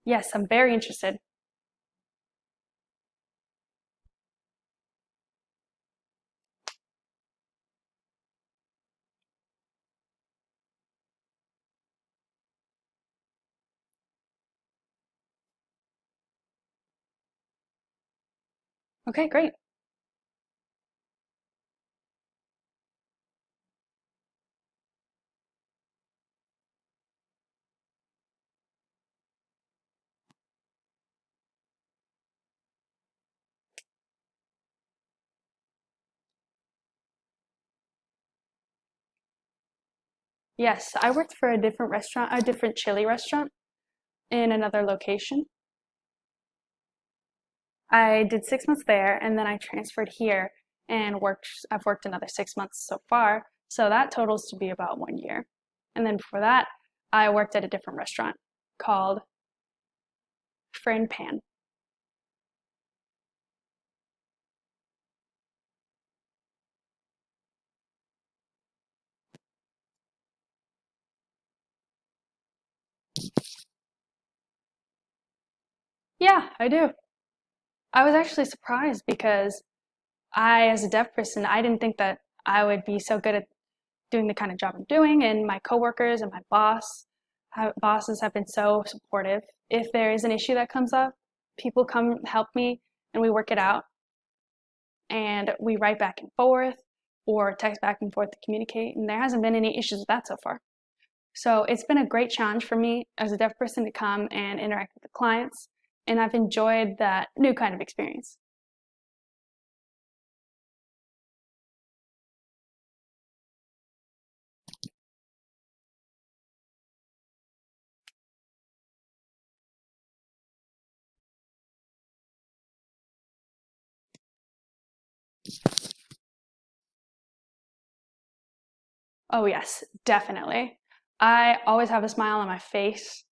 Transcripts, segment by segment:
Yes, I'm very interested. Okay, great. Yes, I worked for a different restaurant, a different chili restaurant in another location. I did 6 months there and then I transferred here and I've worked another 6 months so far. So that totals to be about 1 year. And then before that, I worked at a different restaurant called Fran Pan. Yeah, I do. I was actually surprised because as a deaf person, I didn't think that I would be so good at doing the kind of job I'm doing, and my coworkers and my bosses have been so supportive. If there is an issue that comes up, people come help me and we work it out, and we write back and forth or text back and forth to communicate, and there hasn't been any issues with that so far. So it's been a great challenge for me as a deaf person to come and interact with the clients, and I've enjoyed that new kind of experience. Oh, yes, definitely. I always have a smile on my face,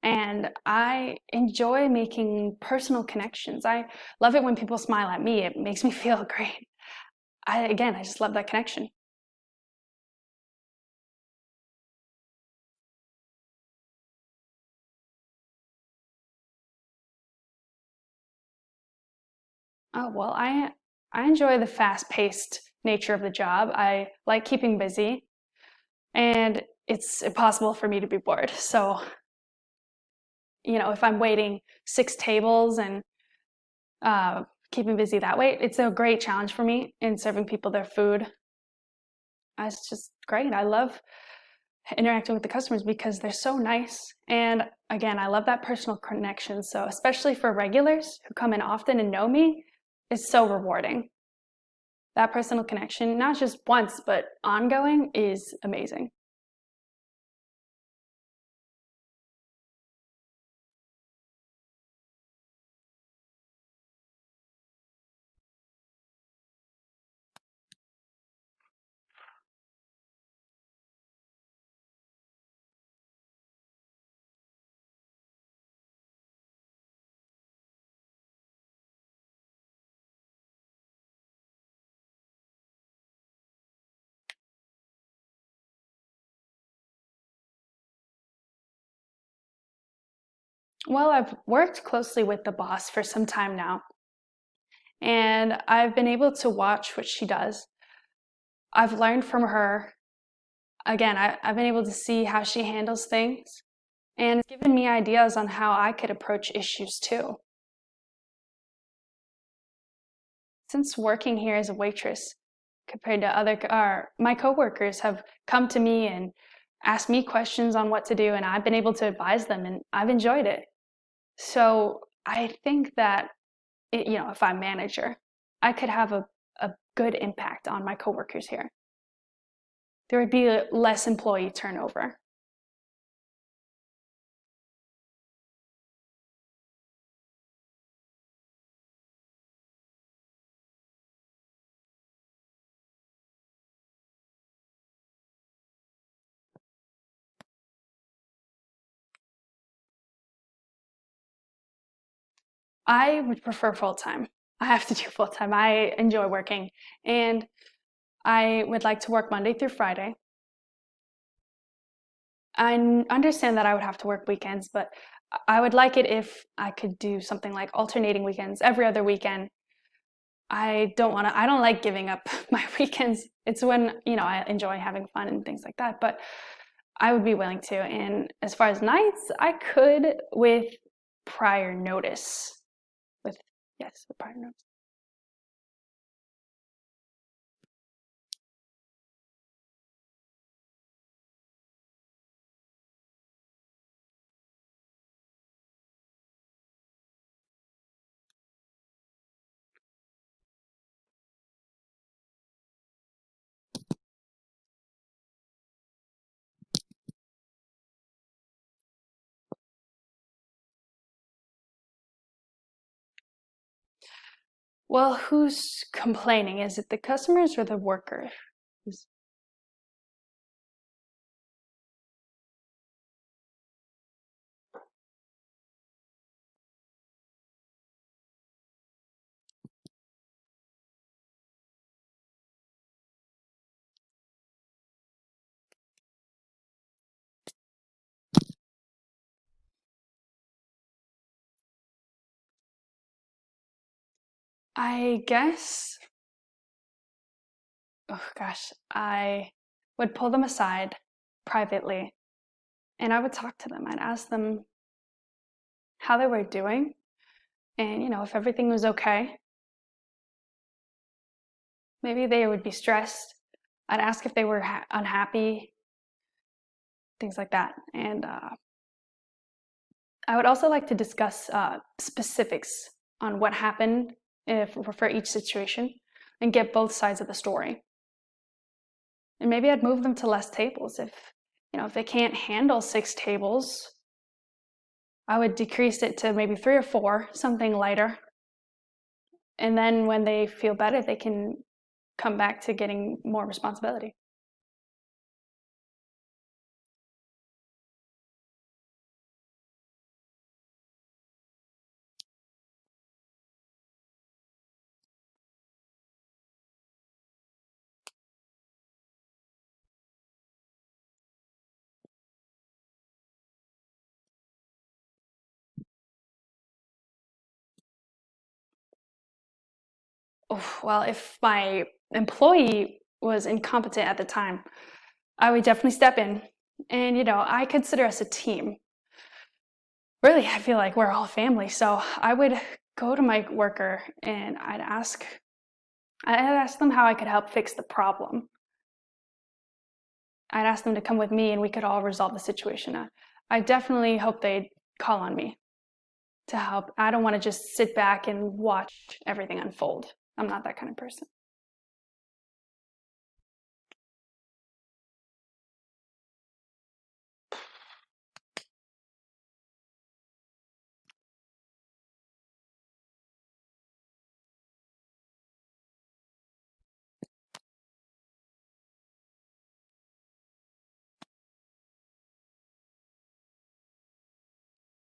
and I enjoy making personal connections. I love it when people smile at me. It makes me feel great. I just love that connection. Oh, well, I enjoy the fast-paced nature of the job. I like keeping busy, and it's impossible for me to be bored. So, if I'm waiting 6 tables and uh, keeping busy that way, it's a great challenge for me in serving people their food. It's just great. I love interacting with the customers because they're so nice. And again, I love that personal connection. So, especially for regulars who come in often and know me, it's so rewarding. That personal connection, not just once, but ongoing, is amazing. Well, I've worked closely with the boss for some time now, and I've been able to watch what she does. I've learned from her. Again, I've been able to see how she handles things, and it's given me ideas on how I could approach issues too. Since working here as a waitress, compared to my coworkers have come to me and asked me questions on what to do, and I've been able to advise them, and I've enjoyed it. So I think that if I'm manager, I could have a good impact on my coworkers here. There would be less employee turnover. I would prefer full time. I have to do full time. I enjoy working, and I would like to work Monday through Friday. I understand that I would have to work weekends, but I would like it if I could do something like alternating weekends, every other weekend. I don't like giving up my weekends. It's when, I enjoy having fun and things like that, but I would be willing to. And as far as nights, I could with prior notice. With prior notice. Well, who's complaining? Is it the customers or the worker? I guess, oh gosh, I would pull them aside privately and I would talk to them. I'd ask them how they were doing and, if everything was okay. Maybe they would be stressed. I'd ask if they were unhappy, things like that. And I would also like to discuss specifics on what happened for each situation and get both sides of the story. And maybe I'd move them to less tables. If they can't handle 6 tables, I would decrease it to maybe 3 or 4, something lighter. And then when they feel better, they can come back to getting more responsibility. Oh, well, if my employee was incompetent at the time, I would definitely step in. And, I consider us a team. Really, I feel like we're all family. So I would go to my worker and I'd ask them how I could help fix the problem. I'd ask them to come with me and we could all resolve the situation. I definitely hope they'd call on me to help. I don't want to just sit back and watch everything unfold. I'm not that kind of person.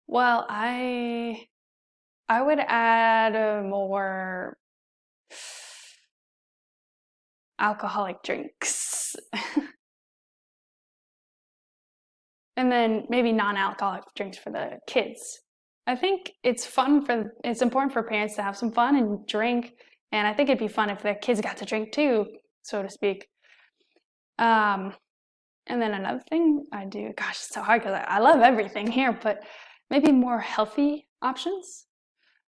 Well, I would add more alcoholic drinks. And then maybe non-alcoholic drinks for the kids. I think it's important for parents to have some fun and drink, and I think it'd be fun if the kids got to drink too, so to speak. And then another thing I do, gosh, it's so hard because I love everything here, but maybe more healthy options.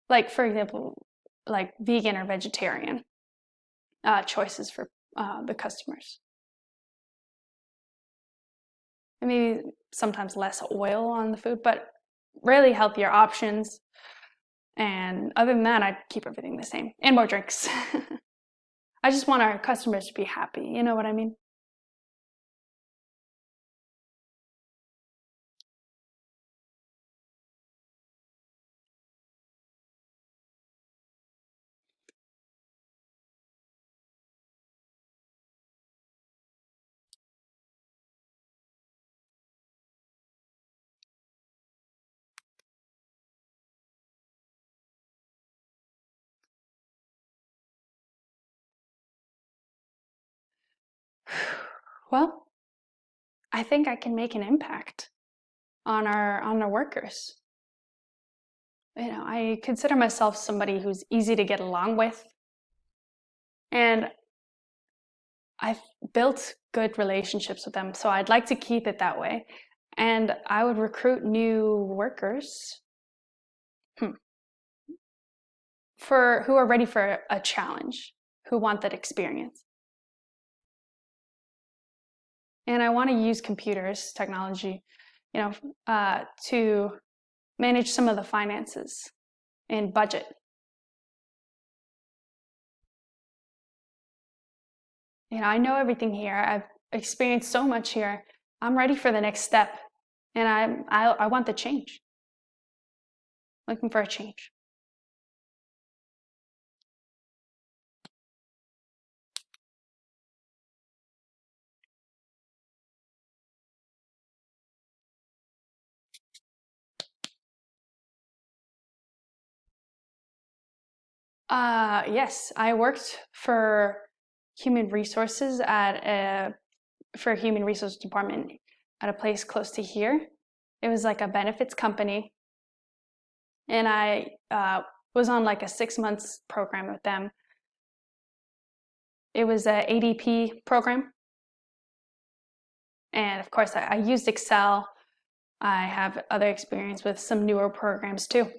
Like, for example, like vegan or vegetarian choices for the customers. And maybe sometimes less oil on the food, but really healthier options. And other than that, I'd keep everything the same and more drinks. I just want our customers to be happy. You know what I mean? Well, I think I can make an impact on our workers. I consider myself somebody who's easy to get along with, and I've built good relationships with them, so I'd like to keep it that way. And I would recruit new workers for who are ready for a challenge, who want that experience. And I want to use computers, technology, to manage some of the finances and budget. I know everything here. I've experienced so much here. I'm ready for the next step, and I want the change. Looking for a change. Yes, I worked for human resources for a human resource department at a place close to here. It was like a benefits company, and I was on like a 6 months program with them. It was a ADP program, and of course I used Excel. I have other experience with some newer programs too.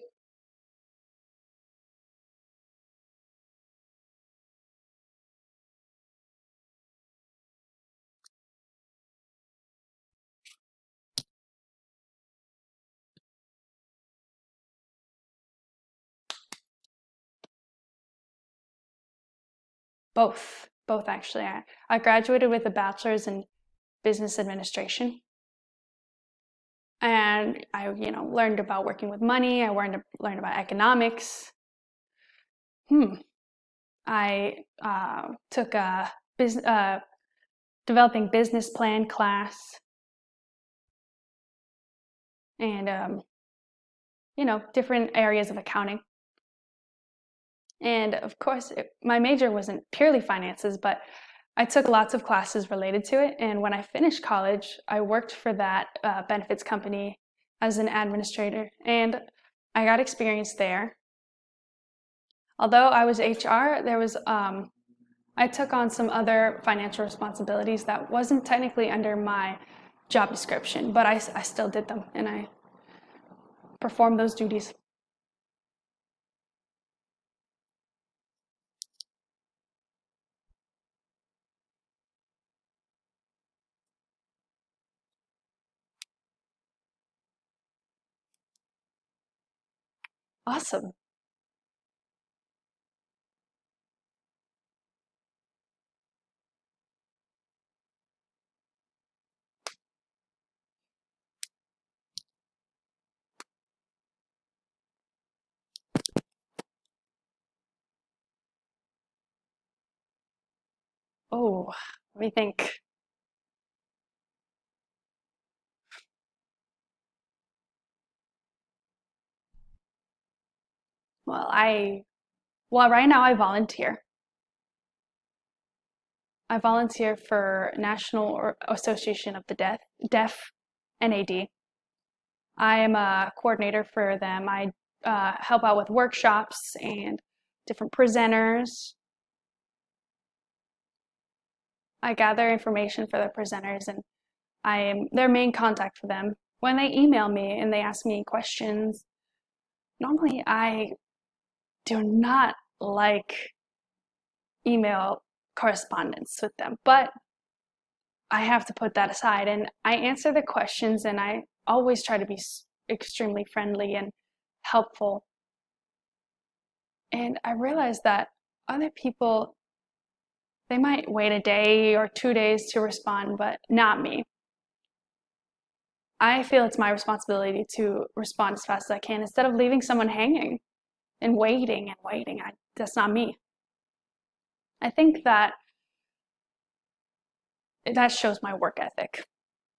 Both actually. I graduated with a bachelor's in business administration, and I learned about working with money. I learned about economics. I took a developing business plan class, and different areas of accounting. And of course, my major wasn't purely finances, but I took lots of classes related to it. And when I finished college, I worked for that benefits company as an administrator, and I got experience there. Although I was HR, I took on some other financial responsibilities that wasn't technically under my job description, but I still did them, and I performed those duties. Awesome. Oh, let me think. Well, right now I volunteer. I volunteer for National Association of the Deaf, NAD. I am a coordinator for them. I help out with workshops and different presenters. I gather information for the presenters, and I am their main contact for them. When they email me and they ask me questions, normally I do not like email correspondence with them, but I have to put that aside, and I answer the questions, and I always try to be extremely friendly and helpful. And I realized that other people, they might wait a day or 2 days to respond, but not me. I feel it's my responsibility to respond as fast as I can instead of leaving someone hanging and waiting and waiting. That's not me. I think that shows my work ethic.